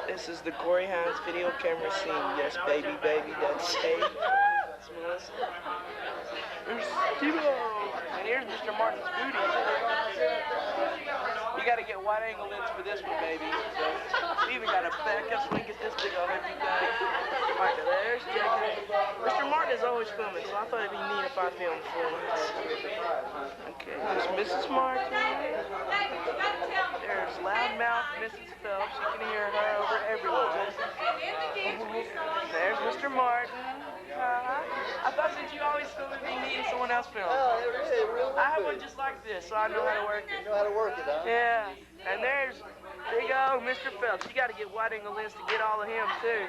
This is the Corey Hines video camera scene. Yes, baby, that's Shay. That's Melissa. Here's Steve-O. And here's Mr. Martin's booty. You gotta get wide angle lens for this one, baby. So we even got a backup so we can get this big on everybody. Alright, there's Jacob. Mr. Martin is always filming, so I thought it'd be neat if I filmed for once. Okay, there's Mrs. Martin. There's loudmouth Mrs. Phelps. You can hear her over everywhere. There's Mr. Martin. I thought since you always film it, it'd be neat if someone else filmed. Oh, it really I have one just like this, so I know how to work it. You know how to work it, huh? Yeah. And there's big old Mr. Phelps. You got to get wide angle lens to get all of him, too.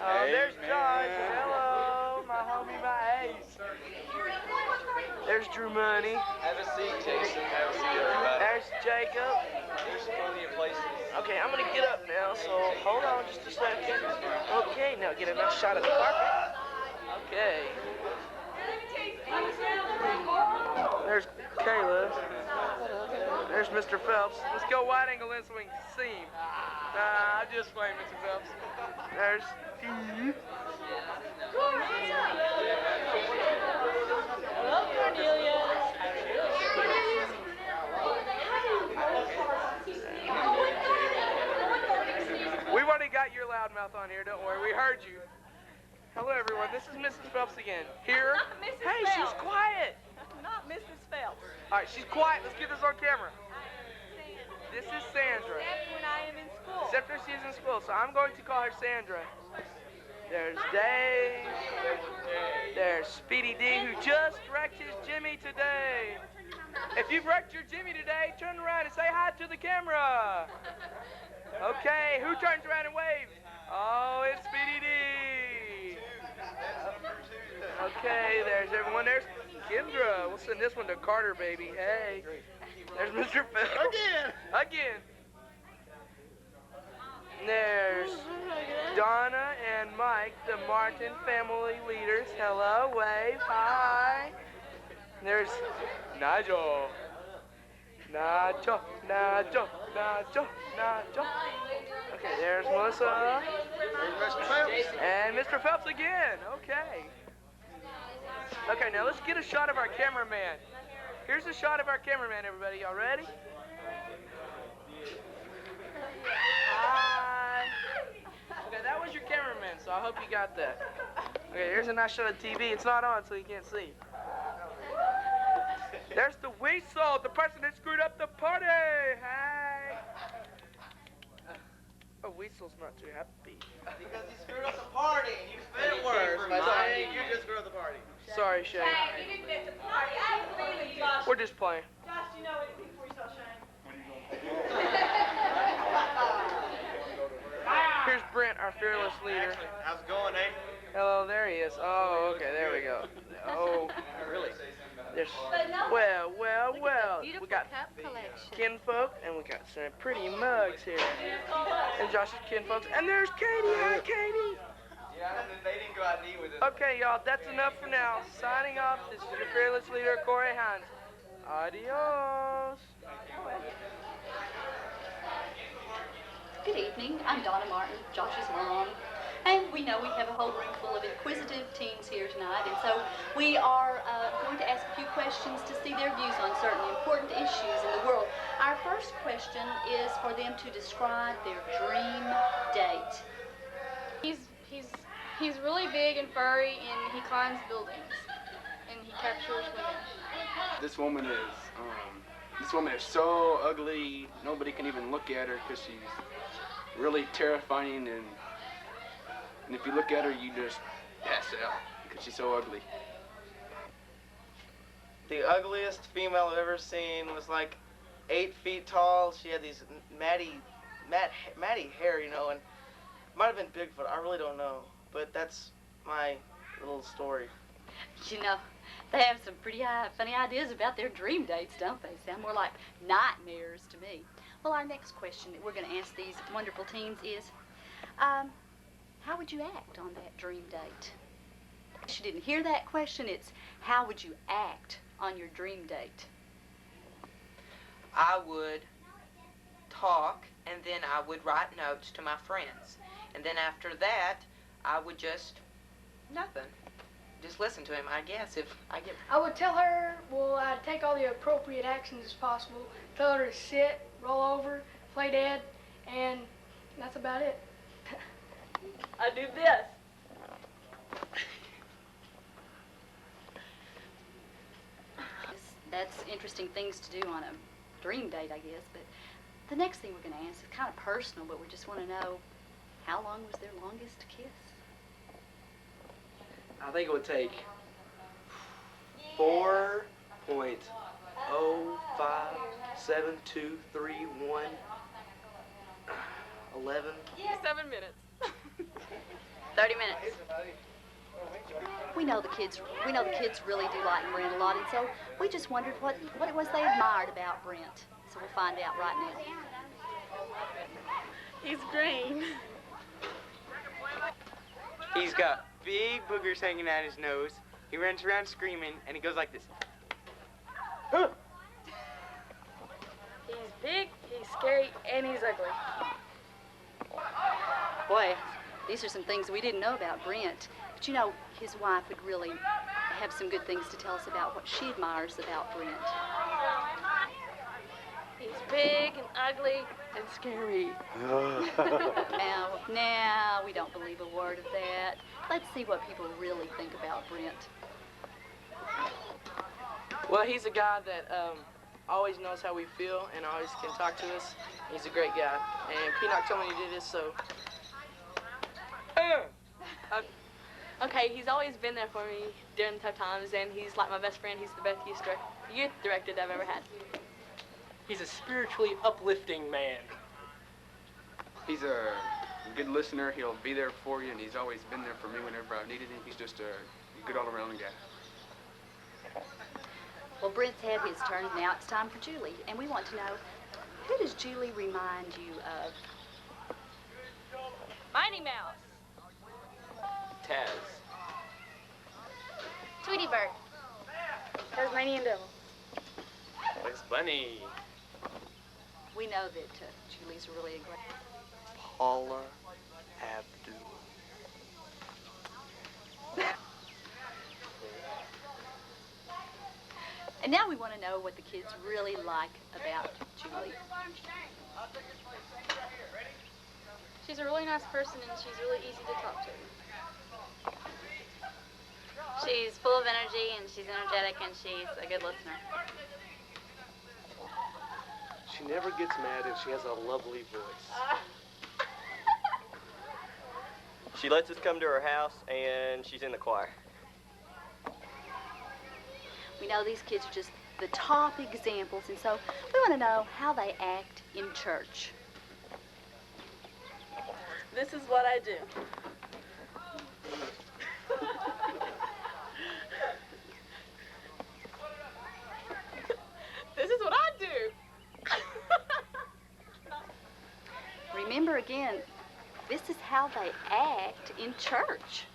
Oh, hey, there's Josh. Hello, my homie, my ace. There's Drew Money. Have a seat, Jason. Have a seat, everybody. There's Jacob. There's plenty of places. Okay, I'm going to get up now, so hold on just a second. Okay, now get a nice shot of the carpet. Okay. There's Kayla. There's Mr. Phelps. Let's go wide angle lens so we can see him. Nah, I'm just playing, Mr. Phelps. There's Steve. Hello, Cornelia. We've already got your loudmouth on here, don't worry. We heard you. Hello, everyone. This is Mrs. Phelps again. Here. Not Mrs. Hey, Phelps. she's quiet. Not Mrs. Phelps. All right, she's quiet. Let's get this on camera. This is Sandra. Except when I am in school. Except when she's in school, so I'm going to call her Sandra. There's Dave. There's Speedy D, who just wrecked his Jimmy today. If you've wrecked your Jimmy today, turn around and say hi to the camera. Okay, who turns around and waves? Oh, it's Speedy D. Okay, there's everyone. There's Kendra. We'll send this one to Carter, baby. Hey. There's Mr. Phelps. Again. There's Donna and Mike, the Martin family leaders. Hello, wave, hi. There's Nigel. Nigel. Okay, there's Melissa. And Mr. Phelps again. Okay. Okay, now let's get a shot of our cameraman. Here's a shot of our cameraman, everybody. Y'all ready? Hi. Okay, that was your cameraman, so I hope you got that. Okay, here's a nice shot of TV. It's not on, so you can't see. There's the weasel, the person that screwed up the party. Hey. Oh, Weasel's not too happy. Because he screwed up the party. You fit worse by saying you just screwed up the party. Sorry, Shane. Hey, you didn't get the party. I believe you. Josh, We're just playing. you know anything before you saw Shane? Here's Brent, our fearless leader. How's it going, eh? Hello, there he is. Oh, okay, there we go. Oh, Really? there's, But no. well. Beautiful We got cup collection. kinfolk, and we got some pretty mugs here. And Josh's kinfolks. And there's Katie. Hi, Katie. Yeah, they didn't go out and eat with us. Okay, y'all, that's enough for now. Signing off, this is your fearless leader, Corey Hines. Adios. Good evening. I'm Donna Martin, Josh's mom. And we know we have a whole room full of inquisitive teens here tonight, and so we are going to ask a few questions to see their views on certain important issues in the world. Our first question is for them to describe their dream date. He's really big and furry, and he climbs buildings, and he captures women. This woman is so ugly, nobody can even look at her because she's really terrifying, and if you look at her, you just pass out because she's so ugly. The ugliest female I've ever seen was like 8 feet tall. She had these matty hair, you know, and might have been Bigfoot. I really don't know, but that's my little story. You know, they have some pretty funny ideas about their dream dates, don't they? Sound more like nightmares to me. Well, our next question that we're going to ask these wonderful teens is, how would you act on that dream date? If you didn't hear that question, it's how would you act on your dream date? I would talk, and then I would write notes to my friends. And then after that, I would just, nothing. Just listen to him, I guess, if I get... I would tell her, well, I'd take all the appropriate actions as possible. Tell her to sit, roll over, play dead, and that's about it. I do this. That's interesting things to do on a dream date, I guess. But the next thing we're going to ask is kind of personal, but we just want to know, how long was their longest kiss? I think it would take 4.0572311. 7 minutes. 30 minutes. We know the kids really do like Brent a lot, and so we just wondered what it was they admired about Brent. So we'll find out right now. He's green. He's got big boogers hanging out his nose. He runs around screaming, and he goes like this. He's big, he's scary, and he's ugly. Boy, these are some things we didn't know about Brent. But you know, his wife would really have some good things to tell us about what she admires about Brent. He's big and ugly and scary. Now, we don't believe a word of that. Let's see what people really think about Brent. Well, he's a guy that always knows how we feel and always can talk to us. He's a great guy. And Peanut told me to do this, so... Okay, he's always been there for me during the tough times, and he's like my best friend. He's the best youth director that I've ever had. He's a spiritually uplifting man. He's a good listener. He'll be there for you, and he's always been there for me whenever I've needed him. He's just a good all-around guy. Well, Brent's had his turn. Now it's time for Julie, and we want to know, who does Julie remind you of? Mighty Mouse. Taz. Tweety Bird. Tasmanian Devil. Bugs Bunny. We know that Julie's really a great... Paula Abdul. And now we want to know what the kids really like about Julie. She's a really nice person, and she's really easy to talk to. She's full of energy, and she's energetic, and she's a good listener. She never gets mad, and she has a lovely voice. She lets us come to her house, and she's in the choir. We know these kids are just the top examples, and so we want to know how they act in church. This is what I do. again, this is how they act in church.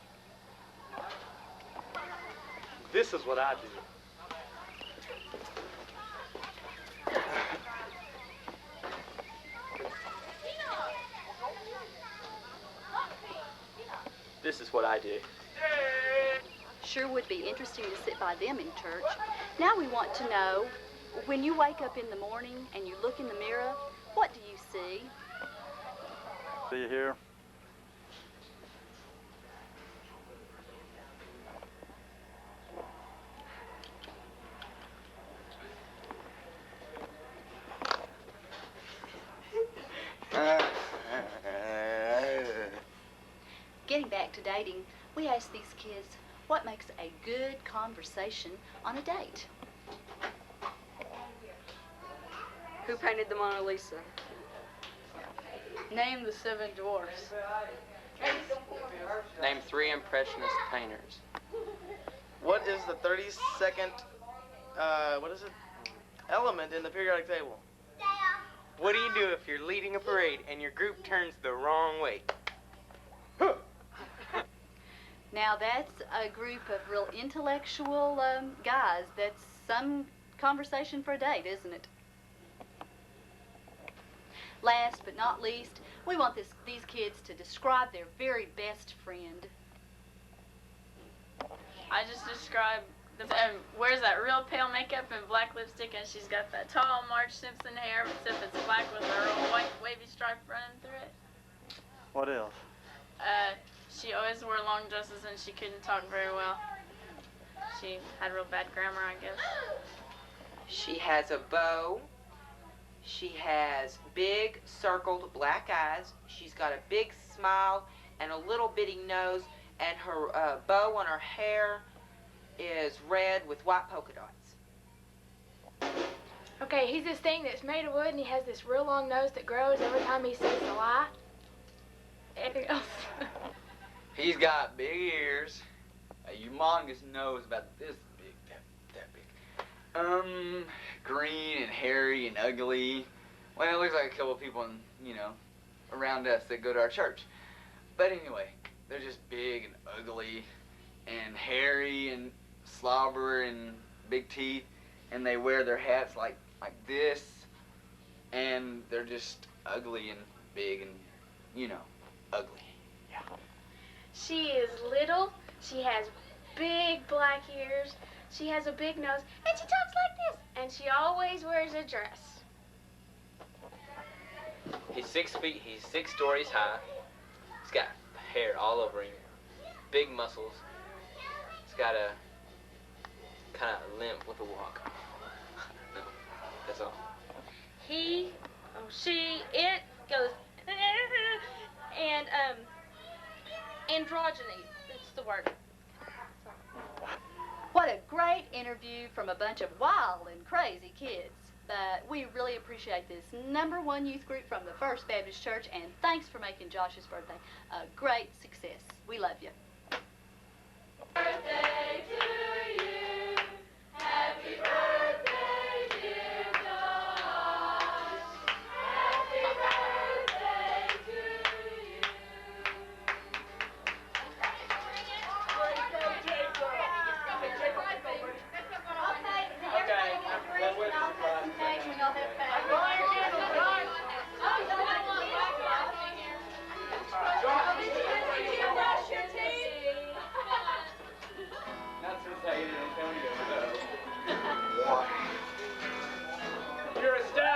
This is what I do. This is what I do. Sure would be interesting to sit by them in church. Now we want to know, when you wake up in the morning and you look in the mirror, what do you see? See you here. Getting back to dating, we asked these kids what makes a good conversation on a date. Who painted the Mona Lisa? Name the 7 dwarfs. Name 3 impressionist painters. What is the 32nd, element in the periodic table? What do you do if you're leading a parade and your group turns the wrong way? Now that's a group of real intellectual guys. That's some conversation for a date, isn't it? Last but not least, we want these kids to describe their very best friend. I just describe wears that real pale makeup and black lipstick, and she's got that tall Marge Simpson hair, except it's black with a real white wavy stripe running through it. What else? She always wore long dresses and she couldn't talk very well. She had real bad grammar, I guess. She has a bow. She has big circled black eyes. She's got a big smile and a little bitty nose, and her bow on her hair is red with white polka dots. Okay, he's this thing that's made of wood, and he has this real long nose that grows every time he says a lie. Anything else? He's got big ears, a humongous nose about this big, that big. Green and hairy and ugly. Well, it looks like a couple of people, around us that go to our church. But anyway, they're just big and ugly and hairy and slobber and big teeth, and they wear their hats like this, and they're just ugly and big and, ugly. Yeah. She is little, she has big black ears, she has a big nose, and she talks like this, and she always wears a dress. He's 6 feet, he's 6 stories high. He's got hair all over him, big muscles. He's got a kind of limp with a walk. No, that's all. He, she, it goes, and, androgyny, that's the word. What a great interview from a bunch of wild and crazy kids. But we really appreciate this #1 youth group from the First Baptist Church, and thanks for making Josh's birthday a great success. We love you. Birthday to you. Happy birthday, dear Josh. Happy birthday to you. Not since I ate Antonio, though. You're a star.